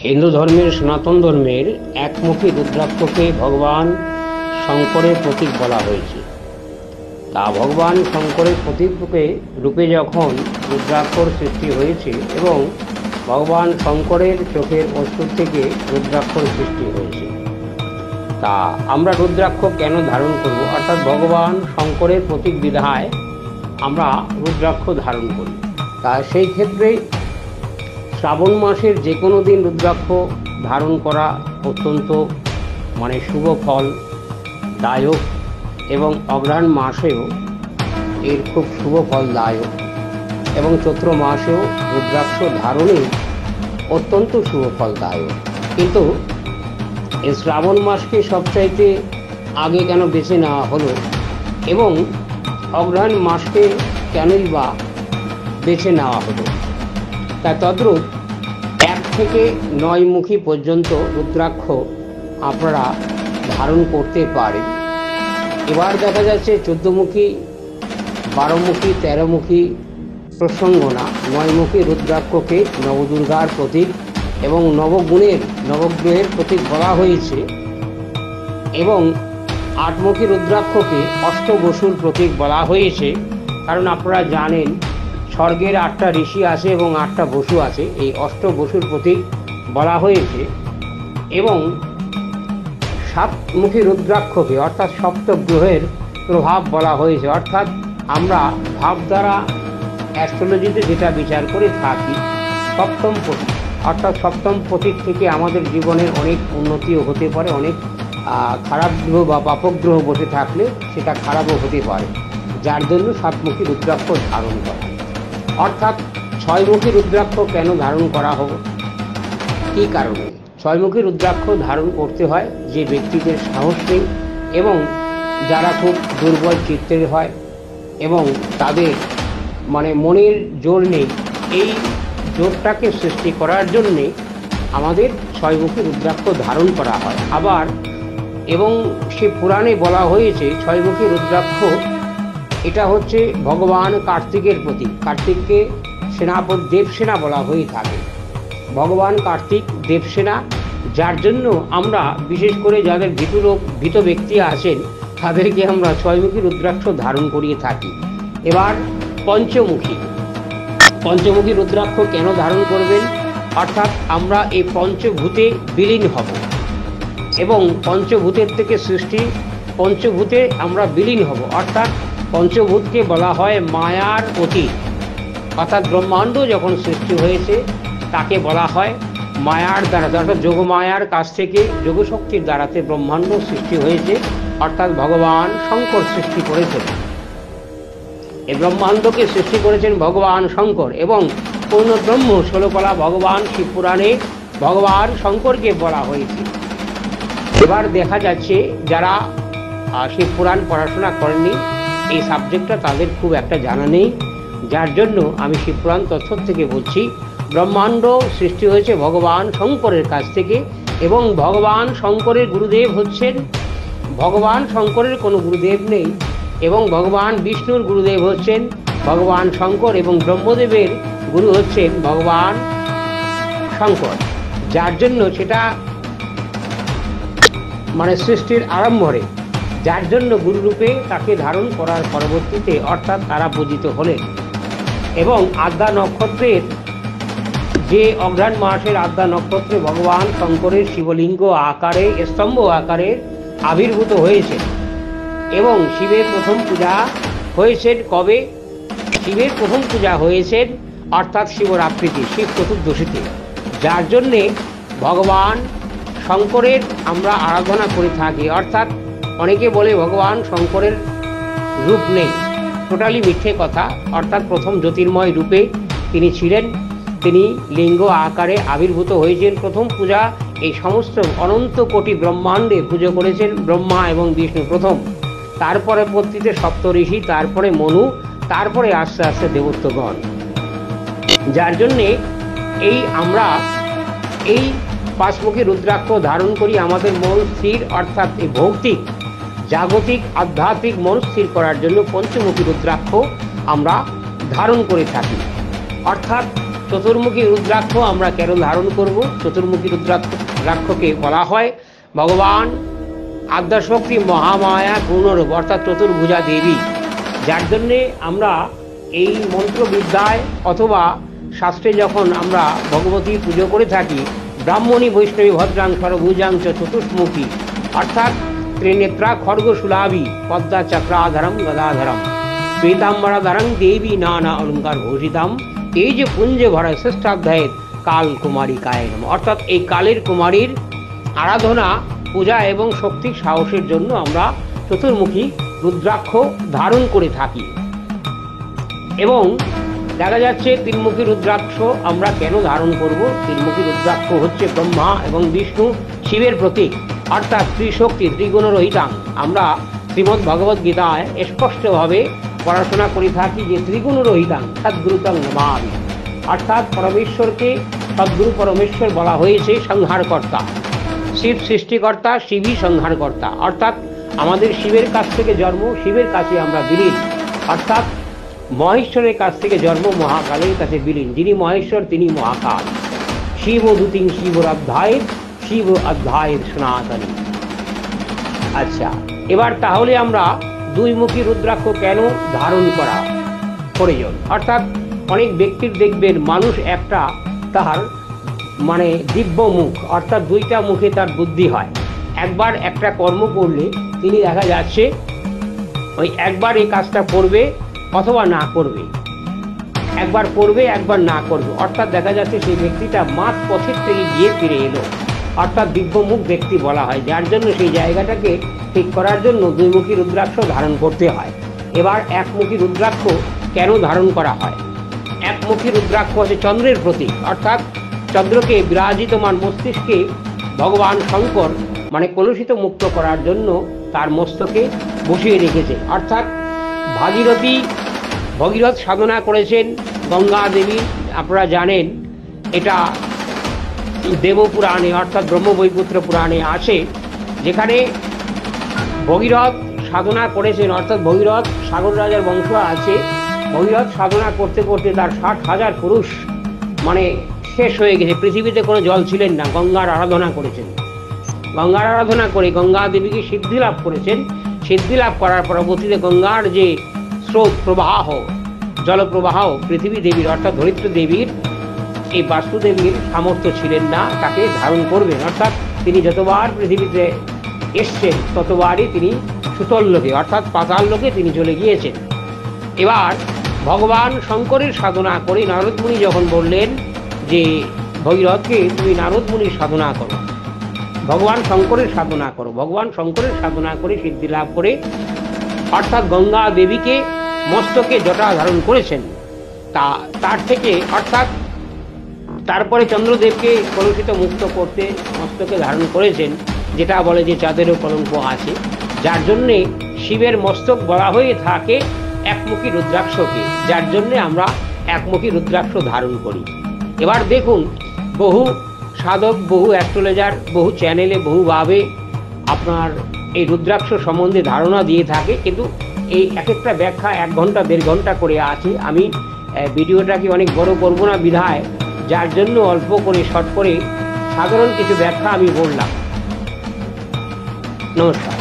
হিন্দু ধর্মের সনাতন ধর্মের একমুখী রুদ্রাক্ষকে ভগবান শঙ্করের প্রতীক বলা হয়েছে। তা ভগবান শঙ্করের প্রতীক রূপে যখন রুদ্রাক্ষর সৃষ্টি হয়েছে এবং ভগবান শঙ্করের চোখের অস্ত্র থেকে রুদ্রাক্ষর সৃষ্টি হয়েছে, তা আমরা রুদ্রাক্ষ কেন ধারণ করব? অর্থাৎ ভগবান শঙ্করের প্রতীক বিধায় আমরা রুদ্রাক্ষ ধারণ করি। তা সেই ক্ষেত্রে শ্রাবণ মাসের যে কোনো দিন রুদ্রাক্ষ ধারণ করা অত্যন্ত শুভ ফল দায়ক এবং অগ্রহায়ণ মাসেও এর খুব শুভ ফলদায়ক এবং চৈত্র মাসেও রুদ্রাক্ষ ধারণে অত্যন্ত শুভ ফলদায়ক। কিন্তু এই শ্রাবণ মাসকে সবচাইতে আগে কেন বেছে নেওয়া হলো এবং অগ্রহায়ণ মাসকে কেনই বা বেছে নেওয়া হলো? তা তদ্রূপ 1 থেকে 9 মুখী পর্যন্ত রুদ্রাক্ষ আপনারা ধারণ করতে পারেন। এবার দেখা যাচ্ছে 14 মুখী, 12 মুখী, 13 মুখী প্রসঙ্গ না, 9 মুখী রুদ্রাক্ষকে নবদুর্গার প্রতীক এবং নবগ্রহের প্রতীক বলা হয়েছে এবং 8 মুখী রুদ্রাক্ষকে অষ্টবসুর প্রতীক বলা হয়েছে। কারণ আপনারা জানেন স্বর্গের 8টা ঋষি আছে এবং 8টা বসু আছে, এই অষ্টবসুর প্রতীক বলা হয়েছে। এবং 7 মুখী রুদ্রাক্ষকে অর্থাৎ সপ্তগ্রহের প্রভাব বলা হয়েছে। অর্থাৎ আমরা ভাব দ্বারা অ্যাস্ট্রোলজিতে যেটা বিচার করে থাকি, সপ্তম প্রতীক অর্থাৎ সপ্তম প্রতীক থেকে আমাদের জীবনের অনেক উন্নতিও হতে পারে, অনেক খারাপ গ্রহ বা পাপক গ্রহ বসে থাকলে সেটা খারাপও হতে পারে, যার জন্য 7 মুখী রুদ্রাক্ষ ধারণ করা। অর্থাৎ 6 মুখী রুদ্রাক্ষ কেন ধারণ করা হবে, কী কারণে? 6 মুখী রুদ্রাক্ষ ধারণ করতে হয় যে ব্যক্তিদের সাহস নেই এবং যারা খুব দুর্বল চিত্তের হয় এবং তাদের মনের জোর নেই, এই জোরটাকে সৃষ্টি করার জন্যে আমাদের 6 মুখী রুদ্রাক্ষ ধারণ করা হয়। আবার এবং সে পুরাণে বলা হয়েছে 6 মুখী রুদ্রাক্ষ এটা হচ্ছে ভগবান কার্তিকের প্রতীক। কার্তিককে সেনাপতি দেবসেনা বলা হয়ে থাকে, ভগবান কার্তিক দেবসেনা, যার জন্য আমরা বিশেষ করে যাদের ভীত ব্যক্তি আছেন তাদেরকে আমরা 6 মুখী রুদ্রাক্ষ ধারণ করিয়ে থাকি। এবার পঞ্চমুখী রুদ্রাক্ষ কেন ধারণ করবেন? অর্থাৎ আমরা এই পঞ্চভূতে বিলীন হব এবং পঞ্চভূতের থেকে সৃষ্টি, পঞ্চভূতে আমরা বিলীন হব। অর্থাৎ পঞ্চভূতকে বলা হয় মায়ার অতীত। অর্থাৎ ব্রহ্মাণ্ড যখন সৃষ্টি হয়েছে তাকে বলা হয় মায়ার দ্বারা, অর্থাৎ যোগমায়ার কাছ থেকে যোগশক্তির দ্বারাতে ব্রহ্মাণ্ড সৃষ্টি হয়েছে। অর্থাৎ ভগবান শঙ্কর সৃষ্টি করেছেন, এই ব্রহ্মাণ্ডকে সৃষ্টি করেছেন ভগবান শঙ্কর এবং পূর্ণব্রহ্ম 16 কলা ভগবান শিবপুরাণে ভগবান শঙ্করকে বলা হয়েছে। এবার দেখা যাচ্ছে যারা শিবপুরাণ পড়াশোনা করেননি, এই সাবজেক্টটা তাদের খুব একটা জানা নেই, যার জন্য আমি শিবপুরাণ তথ্য থেকে বলছি। ব্রহ্মাণ্ড সৃষ্টি হয়েছে ভগবান শঙ্করের কাছ থেকে এবং ভগবান শঙ্করের গুরুদেব হচ্ছেন, ভগবান শঙ্করের কোনো গুরুদেব নেই এবং ভগবান বিষ্ণুর গুরুদেব হচ্ছেন ভগবান শঙ্কর এবং ব্রহ্মদেবের গুরু হচ্ছেন ভগবান শঙ্কর, যার জন্য সেটা সৃষ্টির আরম্ভরে, যার জন্য গুরুরূপে তাকে ধারণ করার পরবর্তীতে অর্থাৎ তারা পূজিত হলেন। এবং আদ্যা নক্ষত্রের যে অগ্রহায়ণ মাসের আদ্যা নক্ষত্রে ভগবান শঙ্করের শিবলিঙ্গ আকারে স্তম্ভ আকারে আবির্ভূত হয়েছে এবং শিবের প্রথম পূজা হয়েছেন কবে? শিবের প্রথম পূজা হয়েছেন অর্থাৎ শিবরাত্রিতে, শিব চতুর্দশীতে, যার জন্যে ভগবান শঙ্করের আমরা আরাধনা করে থাকি। অর্থাৎ অনেকে বলে ভগবান শঙ্করের রূপ নেই, টোটালি মিথ্যে কথা। অর্থাৎ প্রথম জ্যোতির্ময় রূপে তিনি ছিলেন, তিনি লিঙ্গ আকারে আবির্ভূত হয়েছেন। প্রথম পূজা এই সমস্ত অনন্ত কোটি ব্রহ্মাণ্ডে পুজো করেছেন ব্রহ্মা এবং বিষ্ণু প্রথম, তারপরে পরবর্তীতে সপ্তঋষি, তারপরে মনু, তারপরে আস্তে আস্তে দেবত্বগণ। যার জন্যে আমরা এই 5 মুখী রুদ্রাক্ষ ধারণ করি আমাদের মন স্থির, অর্থাৎ এই ভৌতিক জাগতিক আধ্যাত্মিক মন স্থির করার জন্য পঞ্চমুখী রুদ্রাক্ষ আমরা ধারণ করে থাকি। অর্থাৎ চতুর্মুখী রুদ্রাক্ষ আমরা কেন ধারণ করব? চতুর্মুখী রুদ্রাক্ষকে বলা হয় ভগবান আদ্যাশক্তি মহামায়া পূর্ণরূপ, অর্থাৎ চতুর্ভুজা দেবী, যার জন্যে আমরা এই মন্ত্রবিদ্যায় অথবা শাস্ত্রে যখন আমরা ভগবতী পুজো করে থাকি, ব্রাহ্মণী বৈষ্ণবী ভদ্রাং সর্বভুজাং চ চতুষ্মুখী, অর্থাৎ ত্রিনেত্রা খড়গশুলাভি পদ্মা চক্রাধরম গদাধরম পীতাম্বরাধরং দেবী নানা অলঙ্কার ভূষিতাম, এই যে পুঞ্জে ভরা শ্রেষ্ঠাধ্যায়ের কাল কুমারিকায় নমঃ, অর্থাৎ এই কালের কুমারীর আরাধনা, পূজা এবং শক্তির সাহসের জন্য আমরা চতুর্মুখী রুদ্রাক্ষ ধারণ করে থাকি। এবং দেখা যাচ্ছে তিনমুখী রুদ্রাক্ষ আমরা কেন ধারণ করব? তিনমুখী রুদ্রাক্ষ হচ্ছে ব্রহ্মা এবং বিষ্ণু শিবের প্রতীক, অর্থাৎ ত্রিশক্তি ত্রিগুণরহিতাং। আমরা শ্রীমদ্ ভগবদ গীতায় স্পষ্টভাবে পড়াশোনা করে থাকি যে ত্রিগুণরহিতাং সদ্গুরুতং নমামি, অর্থাৎ পরমেশ্বরকে সদ্গুরু পরমেশ্বর বলা হয়েছে সংহারকর্তা। শিব সৃষ্টিকর্তা, শিবই সংহারকর্তা, অর্থাৎ আমাদের শিবের কাছ থেকে জন্ম, শিবের কাছে আমরা বিলীন, অর্থাৎ মহেশ্বরের কাছ থেকে জন্ম, মহাকালের কাছে বিলীন। যিনি মহেশ্বর তিনি মহাকাল। শিব দূতিং শিবর অধ্যায়ের, শিব অধ্যায়ের সনাতনী। আচ্ছা, এবার তাহলে আমরা দুইমুখী রুদ্রাক্ষ কেন ধারণ করা প্রয়োজন? অর্থাৎ অনেক ব্যক্তির দেখবেন মানুষ একটা তার মানে দিব্য মুখ, অর্থাৎ দুইটা মুখে তার বুদ্ধি হয়। একবার একটা কর্ম করলে তিনি দেখা যাচ্ছে ওই একবার এই কাজটা করবে অথবা না করবে, একবার করবে একবার না করবে, অর্থাৎ দেখা যাচ্ছে সেই ব্যক্তিটা মাঝ পথের থেকে গিয়ে ফিরে এলো, অর্থাৎ দিব্যমুখ ব্যক্তি বলা হয়। যার জন্য সেই জায়গাটাকে ঠিক করার জন্য দুইমুখী রুদ্রাক্ষ ধারণ করতে হয়। এবার একমুখী রুদ্রাক্ষ কেন ধারণ করা হয়? একমুখী রুদ্রাক্ষ হচ্ছে চন্দ্রের প্রতীক, অর্থাৎ চন্দ্রকে বিরাজিতমান মস্তিষ্কে ভগবান শঙ্কর মানে কলুষিত মুক্ত করার জন্য তার মস্তকে বসিয়ে রেখেছে। অর্থাৎ ভগীরথ সাধনা করেছেন গঙ্গা দেবী, আপনারা জানেন এটা দেবপুরাণে অর্থাৎ ব্রহ্মবৈপুত্র পুরাণে আছে, যেখানে ভগীরথ সাধনা করেছেন, অর্থাৎ ভগীরথ সাগর রাজার বংশ আছে। ভগীরথ সাধনা করতে করতে তার 60,000 পুরুষ মানে শেষ হয়ে গেছে, পৃথিবীতে কোনো জল ছিলেন না। গঙ্গার আরাধনা করেছেন, গঙ্গার আরাধনা করে গঙ্গা দেবীকে সিদ্ধি লাভ করেছেন। সিদ্ধি লাভ করার পরবর্তীতে গঙ্গার যে স্রোত প্রবাহ, জলপ্রবাহ পৃথিবী দেবীর অর্থাৎ ধরিত্রী দেবীর, এই বাস্তুদেবীর সামর্থ্য ছিলেন না তাকে ধারণ করবেন, অর্থাৎ তিনি যতবার পৃথিবীতে এসছেন ততবারই তিনি সুতল লোকে অর্থাৎ পাতাল লোকে তিনি চলে গিয়েছেন। এবার ভগবান শঙ্করের সাধনা করে নারদ মুনি যখন বললেন যে ভগীরথকে তুমি নারদ মুনির সাধনা করো, ভগবান শঙ্করের সাধনা করো, ভগবান শঙ্করের সাধনা করে সিদ্ধি লাভ করে অর্থাৎ গঙ্গা দেবীকে মস্তকে জটা ধারণ করেছেন। তার থেকে অর্থাৎ তারপরে চন্দ্রদেবকে কলুষিত মুক্ত করতে মস্তকে ধারণ করেছেন, যেটা বলে যে চাঁদেরও কলঙ্ক আছে, যার জন্যে শিবের মস্তক বলা হয়ে থাকে একমুখী রুদ্রাক্ষকে, যার জন্যে আমরা একমুখী রুদ্রাক্ষ ধারণ করি। এবার দেখুন বহু সাধক, বহু অ্যাস্ট্রোলজার, বহু চ্যানেলে বহুভাবে আপনার এই রুদ্রাক্ষ সম্বন্ধে ধারণা দিয়ে থাকে, কিন্তু এই এক একটা ব্যাখ্যা 1 ঘন্টা 1.5 ঘন্টা করে আছে। আমি ভিডিওটাকে অনেক বড় করবো না বিধায়, যার জন্য অল্প করে শর্ট করে সাধারণ কিছু ব্যাখ্যা আমি বললাম। নমস্কার।